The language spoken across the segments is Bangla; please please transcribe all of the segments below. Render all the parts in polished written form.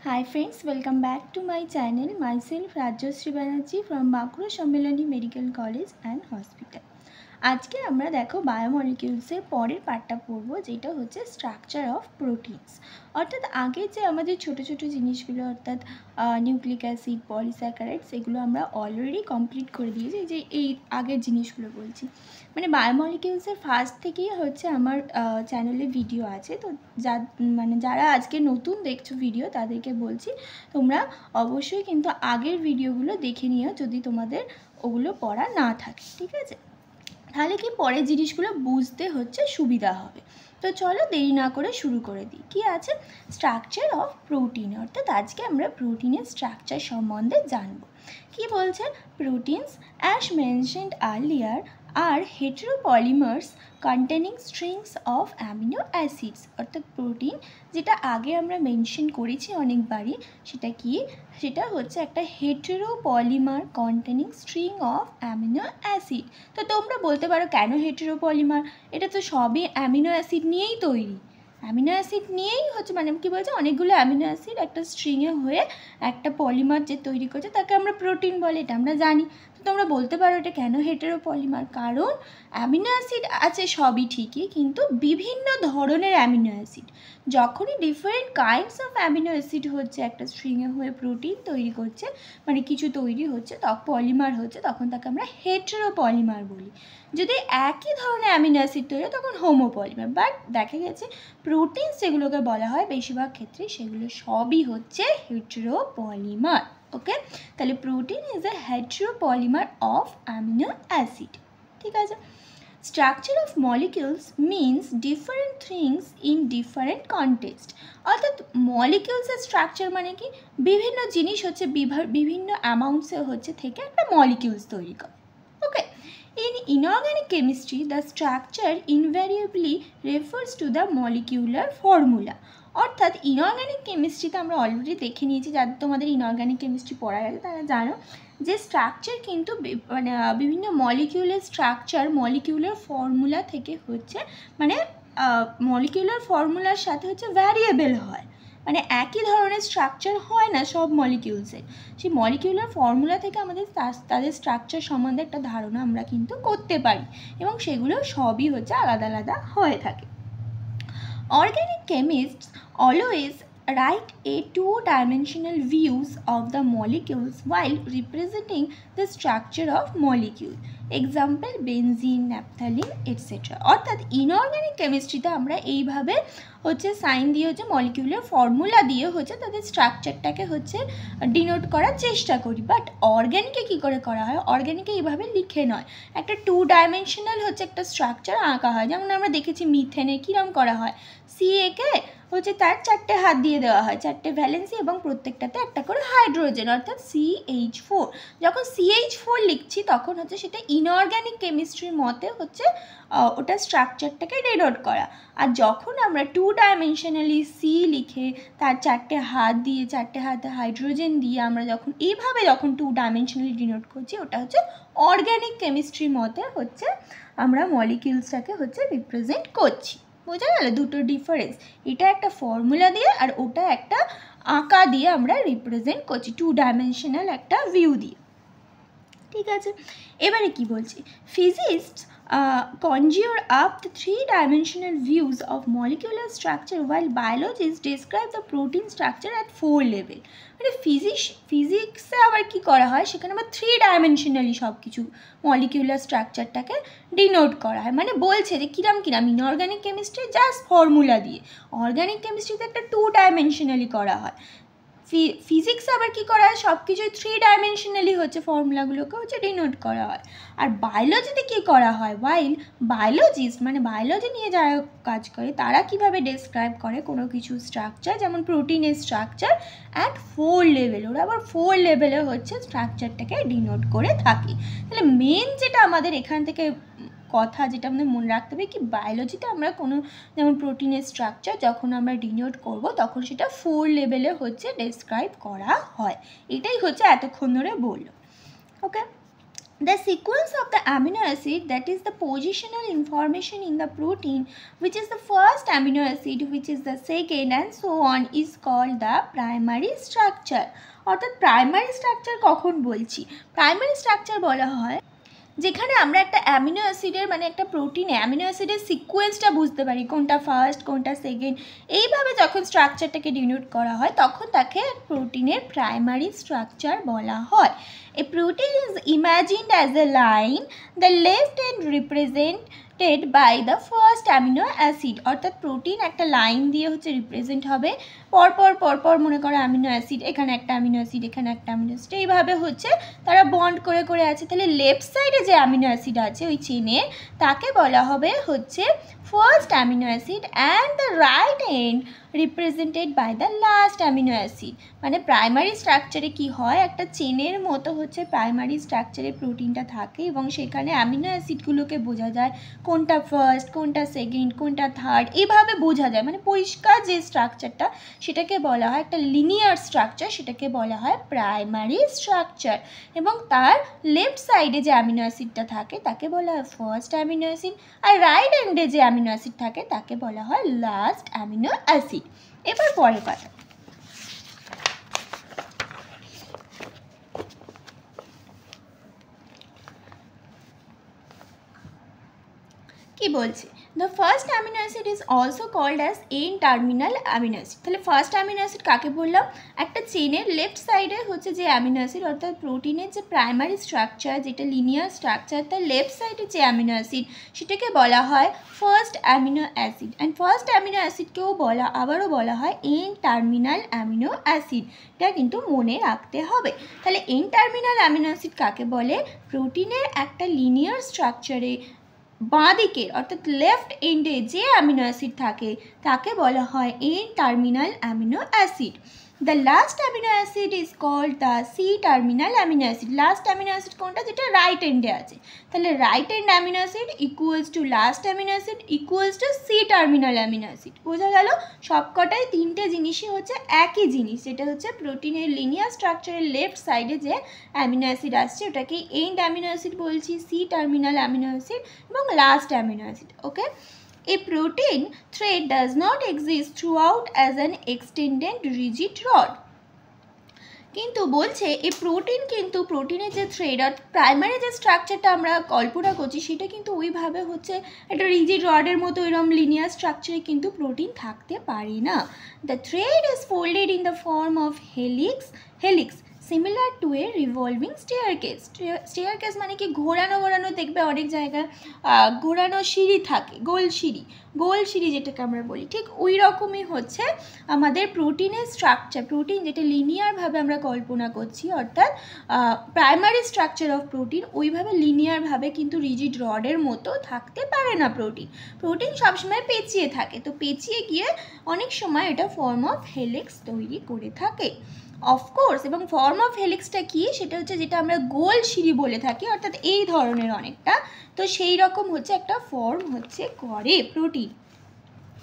Hi friends, welcome back to my channel. Myself Rajyasree Banerjee from Bankura Sammelani Medical College and Hospital. আজকে আমরা দেখো বায়োমলিকিউলসের পরের পার্টটা পড়ব, যেটা হচ্ছে স্ট্রাকচার অফ প্রোটিনস। অর্থাৎ আগে যে আমাদের ছোট ছোট জিনিসগুলো, অর্থাৎ নিউক্লিক অ্যাসিড, পলিস্যাকারাইডস, এগুলো আমরা অলরেডি কমপ্লিট করে দিয়েছি। যে এই আগের জিনিসগুলো বলছি, মানে বায়োমলিকিউলসের ফার্স্ট থেকেই হচ্ছে আমার চ্যানেলে ভিডিও আছে। তো যারা আজকে নতুন দেখছো ভিডিও, তাদেরকে বলছি তোমরা অবশ্যই কিন্তু আগের ভিডিওগুলো দেখে নিও, যদি তোমাদের ওগুলো পড়া না থাকে, ঠিক আছে? তাহলে কি পরের জিনিসগুলো বুঝতে হচ্ছে সুবিধা হবে। তো চলো দেরি না করে শুরু করে দিই। কি আছে? Structure of protein. অর্থাৎ আজকে আমরা প্রোটিনের স্ট্রাকচার সম্বন্ধে জানবো। কি বলছে? Proteins as mentioned earlier are heteropolymers containing strings of amino acids. অর্থাৎ প্রোটিন, যেটা আগে আমরা মেনশন করেছি অনেকবারই, সেটা কি? সেটা হচ্ছে একটা heteropolymer containing string of amino acid. তো তোমরা বলতে পারো কেন হেটেরোপলিমার? এটা তো সবই অ্যামিনো অ্যাসিড নিয়েই তৈরি। অ্যামিনো অ্যাসিড নিয়েই হচ্ছে, মানে কি বলছে, অনেকগুলো অ্যামিনো অ্যাসিড একটা স্ট্রিংয়ে হয়ে একটা পলিমার যে তৈরি করছে তাকে আমরা প্রোটিন বলে, এটা আমরা জানি। তো তোমরা বলতে পারো এটা কেন হেটেরোপলিমার? কারণ অ্যামিনো অ্যাসিড আছে সবই ঠিকই, কিন্তু বিভিন্ন ধরনের অ্যামিনো অ্যাসিড। যখনই different kinds of amino acid হচ্ছে একটা স্ট্রিংয়ে হয়ে প্রোটিন তৈরি করছে, মানে কিছু তৈরি হচ্ছে, তখন পলিমার হচ্ছে, তখন তাকে আমরা হেটেরোপলিমার বলি। যদি একই ধরনের অ্যামিনো অ্যাসিড তৈরি হয় তখন হোমোপলিমার। বাট দেখা গেছে প্রোটিন যেগুলোকে বলা হয় বেশিরভাগ ক্ষেত্রে, সেগুলো সবই হচ্ছে হেটেরোপলিমার। ওকে, তাহলে protein is a heteropolymer of amino acid. ঠিক আছে। Structure of molecules means different things in different context. অর্থাৎ মলিকিউলসের স্ট্রাকচার মানে কি? বিভিন্ন জিনিস হচ্ছে বিভিন্ন অ্যামাউন্টসে হচ্ছে থেকে একটা মলিকিউলস তৈরি করে। ওকে, in inorganic chemistry the structure invariably refers to the molecular formula. অর্থাৎ ইনঅর্গ্যানিক কেমিস্ট্রিতে আমরা অলরেডি দেখে নিয়েছি, যাদের তোমাদের ইনঅর্গ্যানিক কেমিস্ট্রি পড়া গেছে তারা জানো যে স্ট্রাকচার কিন্তু মানে বিভিন্ন মলিকিউলের স্ট্রাকচার মলিকিউলার ফর্মুলা থেকে হচ্ছে, মানে মলিকিউলার ফর্মুলার সাথে হচ্ছে ভ্যারিয়েবল হয়। মানে একই ধরনের স্ট্রাকচার হয় না সব মলিকিউলসের। সেই মলিকিউলার ফর্মুলা থেকে আমাদের তাদের স্ট্রাকচার সম্বন্ধে একটা ধারণা আমরা কিন্তু করতে পারি, এবং সেগুলো সবই হচ্ছে আলাদা আলাদা হয়ে থাকে। Organic chemists always write a two-dimensional views of the molecules while representing the structure of molecule. Example benzene, naphthalene, etc. অর্থাৎ ইনঅর্গ্যানিক কেমিস্ট্রিতে আমরা এইভাবে হচ্ছে সাইন দিয়ে হচ্ছে মলিকিউলার ফর্মুলা দিয়ে হচ্ছে তাদের স্ট্রাকচারটাকে হচ্ছে ডিনোট করার চেষ্টা করি। বাট অর্গ্যানিকে কী করে করা হয়? অর্গ্যানিকে এইভাবে লিখে নয়, একটা টু ডাইমেনশনাল হচ্ছে একটা স্ট্রাকচার আঁকা হয়। যেমন আমরা দেখেছি মিথেনে কীরকম করা হয়, সিএকে হচ্ছে তার চারটে হাত দিয়ে দেওয়া হয়, চারটে ভ্যালেন্সি, এবং প্রত্যেকটাতে একটা করে হাইড্রোজেন, অর্থাৎ CH4। যখন CH4 লিখছি তখন হচ্ছে সেটা ইনঅর্গ্যানিক কেমিস্ট্রির মতে হচ্ছে ওটা স্ট্রাকচারটাকে ডিনোট করা। আর যখন আমরা টু ডাইমেনশনালি সি লিখে তার চারটে হাত দিয়ে, চারটে হাতে হাইড্রোজেন দিয়ে আমরা যখন টু ডাইমেনশনালি ডিনোট করছি, ওটা হচ্ছে অর্গ্যানিক কেমিস্ট্রির মতে হচ্ছে আমরা মলিকিউলসটাকে হচ্ছে রিপ্রেজেন্ট করছি। বোঝা গেল দুটো ডিফারেন্স? এটা একটা ফর্মুলা দিয়ে আর ওটা একটা আঁকা দিয়ে আমরা রিপ্রেজেন্ট করছি, টু ডাইমেনশনাল একটা ভিউ দিয়ে। ঠিক আছে, এবারে কি বলছি? ফিজিস্টস conjure up the three-dimensional views of molecular structure while biologists describe the protein structure at 4 level. মানে ফিজিক্সে আবার কি করা হয়, সেখানে আবার 3 ডাইমেনশনালি সব কিছু মলিকিউলার স্ট্রাকচারটাকে ডিনোট করা হয়। মানে বলছে যে কিরাম ইনঅর্গ্যানিক কেমিস্ট্রি জাস্ট ফর্মুলা দিয়ে, অর্গ্যানিক কেমিস্ট্রিতে একটা 2 ডাইমেনশনালি করা হয়। ফিজিক্স আবার কী করা হয়, সব কিছুই 3 ডাইমেনশনালি হচ্ছে ফর্মুলাগুলোকে হচ্ছে ডিনোট করা হয়। আর বায়োলজিতে কী করা হয়, ওয়াইল বায়োলজিস্ট মানে বায়োলজি নিয়ে যারা কাজ করে তারা কিভাবে ডেসক্রাইব করে কোনো কিছু স্ট্রাকচার, যেমন প্রোটিনের স্ট্রাকচার অ্যাট 4 লেভেল, ওরা আবার 4 লেভেলে হচ্ছে স্ট্রাকচারটাকে ডিনোট করে থাকে। তাহলে মেন যেটা আমাদের এখান থেকে কথা, যেটা আমাদের মনে রাখতে হবে, কি বায়োলজিতে আমরা কোনো, যেমন প্রোটিনের স্ট্রাকচার যখন আমরা ডিনোট করব তখন সেটা 4 লেভেলে হচ্ছে ডেসক্রাইব করা হয়। এটাই হচ্ছে এতক্ষণ ধরে বললো। ওকে, The sequence of the amino acid, that is the positional information in the protein, which is the first amino acid, which is the second, and so on, is called the primary structure. অর্থাৎ প্রাইমারি স্ট্রাকচার কখন বলছি, প্রাইমারি স্ট্রাকচার বলা হয় যেখানে আমরা একটা অ্যামিনো অ্যাসিডের মানে একটা প্রোটিনে অ্যামিনো অ্যাসিডের সিকোয়েন্সটা বুঝতে পারি, কোনটা ফার্স্ট কোনটা সেকেন্ড, এইভাবে যখন স্ট্রাকচারটাকে ডিনোট করা হয় তখন তাকে প্রোটিনের প্রাইমারি স্ট্রাকচার বলা হয়। A protein is imagined as a line, the left end represented by the first amino acid, অর্থাৎ প্রোটিন একটা লাইন দিয়ে হচ্ছে রিপ্রেজেন্ট হবে, পরপর মনে করো অ্যামিনো অ্যাসিড, এখানে একটা অ্যামিনো অ্যাসিড, এখানে একটা অ্যামিনো অ্যাসিড, এইভাবে হচ্ছে তারা বন্ড করে আছে। তাহলে লেফট সাইডে যে অ্যামিনো অ্যাসিড আছে ওই চেনে তাকে বলা হবে হচ্ছে first amino acid, and the right end represented by the last amino acid. মানে প্রাইমারি স্ট্রাকচারে কি হয়, একটা চেনের মতো হচ্ছে প্রাইমারি স্ট্রাকচারে প্রোটিনটা থাকে এবং সেখানে অ্যামিনো অ্যাসিডগুলোকে বোঝা যায় কোনটা ফার্স্ট কোনটা সেকেন্ড কোনটা থার্ড, এইভাবে বোঝা যায়। মানে পরিষ্কার যে স্ট্রাকচারটা সেটাকে বলা হয় একটা লিনিয়ার স্ট্রাকচার, সেটাকে বলা হয় প্রাইমারি স্ট্রাকচার। এবং তার লেফট সাইডে যে অ্যামিনো অ্যাসিডটা থাকে তাকে বলা হয় ফার্স্ট অ্যামিনো অ্যাসিড, আর রাইট এন্ডে যে অ্যামিনো অ্যাসিড থাকে তাকে বলা হয় লাস্ট অ্যামিনো অ্যাসিড। এবার পরের কথা, কি বলছে, the first amino acid is also called as N-terminal amino acid। তাহলে ফার্স্ট অ্যামিনো অ্যাসিড কাকে বললাম, একটা চেনের লেফট সাইডে হচ্ছে যে অ্যামিনো অ্যাসিড, অর্থাৎ প্রোটিনের যে প্রাইমারি স্ট্রাকচার যেটা লিনিয়ার স্ট্রাকচার, তার লেফট সাইডে যে অ্যামিনো অ্যাসিড সেটাকে বলা হয় first amino acid. And first amino অ্যাসিডকেও আবারও বলা হয় N-terminal amino acid। এটা কিন্তু মনে রাখতে হবে। তাহলে N-terminal amino acid কাকে বলে, প্রোটিনের একটা লিনিয়ার স্ট্রাকচারে বাঁ দিকের অর্থাৎ লেফট এন্ডে যে অ্যামিনো অ্যাসিড থাকে তাকে বলা হয় N-terminal amino acid। The last amino acid is called the C-terminal amino acid। Last amino acid কোনটা, যেটা রাইট এন্ডে আছে। তাহলে right end amino acid equals to last amino acid equals to C-terminal amino acid। বোঝা গেল, সবকটাই তিনটে জিনিসই হচ্ছে একই জিনিস, যেটা হচ্ছে প্রোটিনের লিনিয়ার স্ট্রাকচারের লেফট সাইডে যে অ্যামিনো অ্যাসিড আসছে ওটাকে এন্ড অ্যামিনো অ্যাসিড বলছি, C-terminal amino acid এবং last amino acid. Okay, A protein thread does not exist throughout as an extended rigid rod। কিন্তু বলছে এই প্রোটিনের যে থ্রেড আর প্রাইমারি যে স্ট্রাকচারটা আমরা কল্পনা করছি সেটা কিন্তু ওইভাবে হচ্ছে একটা রিজিড রডের মতো এরকম লিনিয়ার স্ট্রাকচারে কিন্তু প্রোটিন থাকতে পারে না। The thread is folded in the form of helix similar to A revolving staircase. Staircase মানে কি, ঘোরানো দেখবে অনেক জায়গায় ঘোরানো সিঁড়ি থাকে, গোল সিঁড়ি যেটাকে আমরা বলি, ঠিক ওই রকমই হচ্ছে আমাদের প্রোটিনের স্ট্রাকচার। প্রোটিন যেটা লিনিয়ারভাবে আমরা কল্পনা করছি, অর্থাৎ প্রাইমারি স্ট্রাকচার অফ প্রোটিন ওইভাবে লিনিয়ারভাবে কিন্তু রিজিড রডের মতো থাকতে পারে না। প্রোটিন সবসময় পেঁচিয়ে থাকে, তো পেঁচিয়ে গিয়ে অনেক সময় এটা ফর্ম অফ হেলিক্স তৈরি করে থাকে। অফকোর্স, এবং ফর্ম অফ হেলিক্সটা কি, সেটা হচ্ছে যেটা আমরা গোল সিঁড়ি বলে থাকি, অর্থাৎ এই ধরনের অনেকটা, তো সেই রকম হচ্ছে একটা ফর্ম হচ্ছে করে প্রোটিন।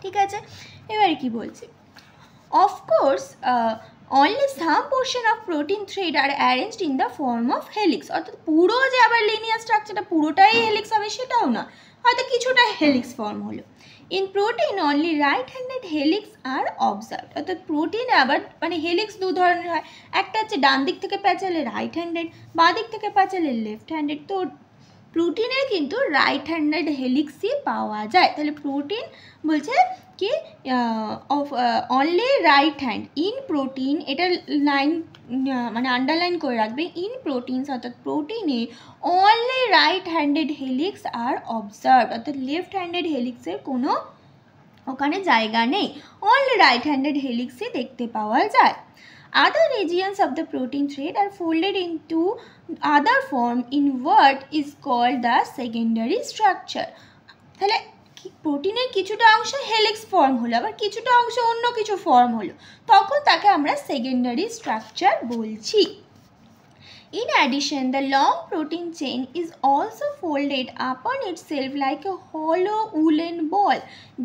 ঠিক আছে, এবারে কি বলছে, of course only some portion of protein thread are arranged in the form of helix। অর্থাৎ পুরো যে আবার লিনিয়ার স্ট্রাকচারটা পুরোটাই হেলিক্স হবে সেটাও না, হয়তো কিছুটা হেলিক্স ফর্ম হলো। In protein only right handed helix are observe. অর্থাৎ প্রোটিনে আবার মানে হেলিক্স দু ধরনের হয়, একটা হচ্ছে ডান দিক থেকে প্যাচালে রাইট হ্যান্ডেড, বাঁ দিক থেকে প্যাচালে লেফট হ্যান্ডেড। তো প্রোটিনে কিন্তু রাইট হ্যান্ডেড হেলিক্সই পাওয়া যায়। তাহলে প্রোটিন বলছে কি only right hand in protein, এটা লাইন মানে আন্ডারলাইন করে রাখবে, ইন প্রোটিনস অর্থাৎ প্রোটিনে only right handed helix are observe. অর্থাৎ লেফট হ্যান্ডেড হেলিক্সের কোনো ওখানে জায়গা নেই, অনলি রাইট হ্যান্ডেড হেলিক্সই দেখতে পাওয়া যায়। Other regions of the protein thread are folded into other form in what is called the secondary structure। তাহলে প্রোটিনের কিছুটা অংশ হেলিক্স ফর্ম হলো, আবার কিছুটা অংশ অন্য কিছু ফর্ম হলো, তখন তাকে আমরা সেকেন্ডারি স্ট্রাকচার বলছি। In addition, the long protein chain is also folded upon itself like a hollow woolen ball,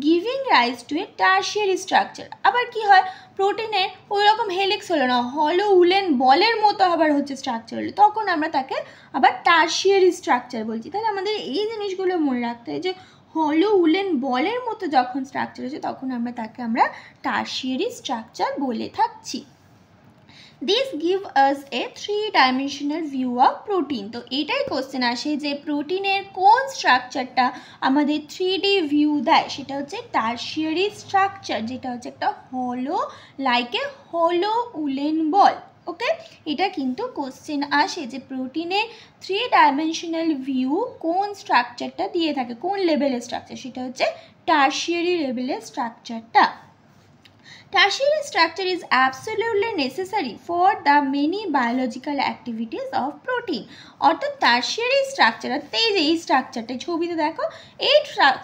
giving rise to a tertiary structure। আবার কি হয়, প্রোটিনের ওই রকম হেলিক্স হলো না, হলো উলেন বলের মতো আবার হচ্ছে স্ট্রাকচার হলো, তখন আমরা তাকে আবার টারশিয়ারি স্ট্রাকচার বলছি। তাহলে আমাদের এই জিনিসগুলো মনে রাখতে হয় যে হলো উলেন বলের মতো যখন স্ট্রাকচার হচ্ছে তখন তাকে আমরা টারশিয়ারি স্ট্রাকচার বলে থাকছি। This give us a 3-dimensional view of protein. তো এটাই কোশ্চেন আসে যে প্রোটিনের কোন স্ট্রাকচারটা আমাদের 3D ভিউ দেয়, সেটা হচ্ছে টারশিয়ারি স্ট্রাকচার, যেটা হচ্ছে একটা হলো লাইক এ হলো উলেন বল। ওকে, এটা কিন্তু কোশ্চেন আসে যে প্রোটিনের 3-dimensional ভিউ কোন স্ট্রাকচারটা দিয়ে থাকে, কোন লেভেলের স্ট্রাকচার, সেটা হচ্ছে টারশিয়ারি লেভেলের স্ট্রাকচারটা। Tertiary structure is absolutely necessary for the many biological activities of protein. অর্থাৎ টারশিয়ারি স্ট্রাকচার, এই স্ট্রাকচারটা ছবিতে দেখো, এই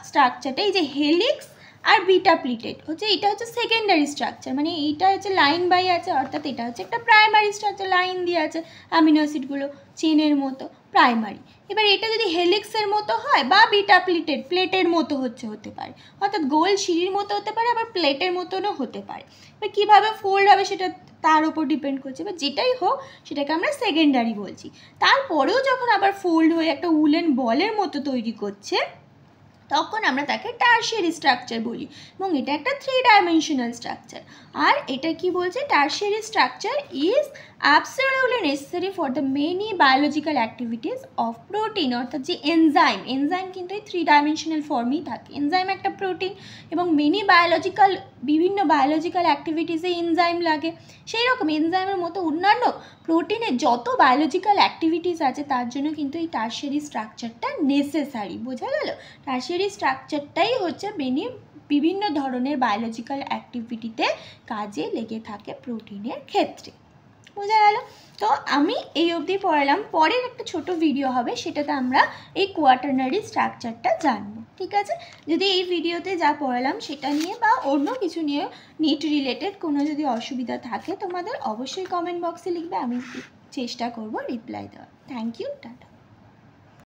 স্ট্রাকচারটা এই যে হেলিক্স আর বিটা প্লিটেড হচ্ছে, এটা হচ্ছে সেকেন্ডারি স্ট্রাকচার, মানে এইটা হচ্ছে লাইন বাই আছে, অর্থাৎ এটা হচ্ছে একটা প্রাইমারি স্ট্রাকচার, লাইন দিয়ে আছে অ্যামিনো অ্যাসিডগুলো চেনের মতো, প্রাইমারি। এবার এটা যদি হেলিক্সের মতো হয় বা বিটা প্লেটের মতো হতে পারে, অর্থাৎ গোল সিঁড়ির মতো হতে পারে, আবার প্লেটের মতনও হতে পারে। এবার কীভাবে ফোল্ড হবে সেটা তার উপর ডিপেন্ড করছে, এবার যেটাই হোক সেটাকে আমরা সেকেন্ডারি বলছি। তারপরেও যখন আবার ফোল্ড হয়ে একটা উলেন বলের মতো তৈরি করছে তখন আমরা তাকে টারশিয়ারি স্ট্রাকচার বলি, এবং এটা একটা 3-dimensional স্ট্রাকচার। আর এটা কি বলছে, tertiary structure is absolutely necessary for the many biological activities of protein. অর্থাৎ যে এনজাইম কিন্তু এই 3-dimensional ফর্মেই থাকে, এনজাইম একটা প্রোটিন, এবং বিভিন্ন বায়োলজিক্যাল অ্যাক্টিভিটিসে এনজাইম লাগে, সেই রকম এনজাইমের মতো অন্যান্য প্রোটিনের যত বায়োলজিক্যাল অ্যাক্টিভিটিস আছে তার জন্য কিন্তু এই টারশিয়ারি স্ট্রাকচারটা নেসেসারি। বোঝা গেল? টারশিয়ারি স্ট্রাকচারটাই হচ্ছে বিভিন্ন ধরনের বায়োলজিক্যাল অ্যাক্টিভিটিতে কাজে লেগে থাকে প্রোটিনের ক্ষেত্রে। বোঝা গেল? তো আমি এই অবধি পড়ালাম, পরের একটা ছোট ভিডিও হবে, সেটাতে আমরা এই কোয়াটারনারি স্ট্রাকচারটা জানবো। ঠিক আছে? যদি এই ভিডিওতে যা পড়ালাম সেটা নিয়ে বা অন্য কিছু নিয়ে নিট রিলেটেড কোনো যদি অসুবিধা থাকে তোমাদের অবশ্যই কমেন্ট বক্সে লিখবে, আমি চেষ্টা করব রিপ্লাই দেওয়ার। Thank you, tata.